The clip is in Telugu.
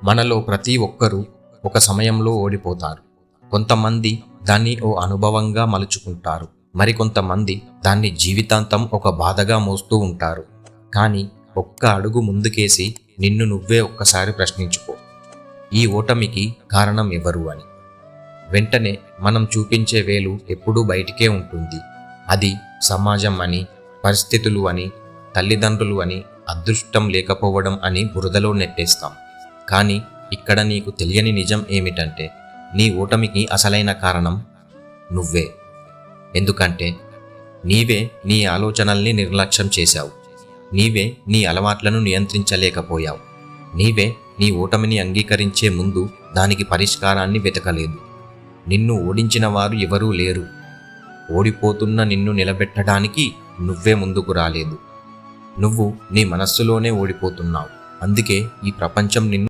మనలో ప్రతి ఒక్కరూ ఒక సమయంలో ఓడిపోతారు. కొంతమంది దాన్ని ఓ అనుభవంగా మలుచుకుంటారు. మరికొంతమంది దాన్ని జీవితాంతం ఒక బాధగా మోస్తూ ఉంటారు. కానీ ఒక్క అడుగు ముందుకేసి నిన్ను నువ్వే ఒక్కసారి ప్రశ్నించుకో, ఈ ఓటమికి కారణం ఎవరు అని. వెంటనే మనం చూపించే వేలు ఎప్పుడూ బయటికే ఉంటుంది. అది సమాజం అని, పరిస్థితులు అని, తల్లిదండ్రులు అని, అదృష్టం లేకపోవడం అని బురదలో నెట్టేస్తాం. కానీ ఇక్కడ నీకు తెలియని నిజం ఏమిటంటే, నీ ఓటమికి అసలైన కారణం నువ్వే. ఎందుకంటే నీవే నీ ఆలోచనల్ని నిర్లక్ష్యం చేశావు. నీవే నీ అలవాట్లను నియంత్రించలేకపోయావు. నీవే నీ ఓటమిని అంగీకరించే ముందు దానికి పరిష్కారాన్ని వెతకలేదు. నిన్ను ఓడించిన వారు ఎవరూ లేరు. ఓడిపోతున్న నిన్ను నిలబెట్టడానికి నువ్వే ముందుకు రాలేదు. నువ్వు నీ మనస్సులోనే ఓడిపోతున్నావు. అందుకే ఈ ప్రపంచం నిన్ను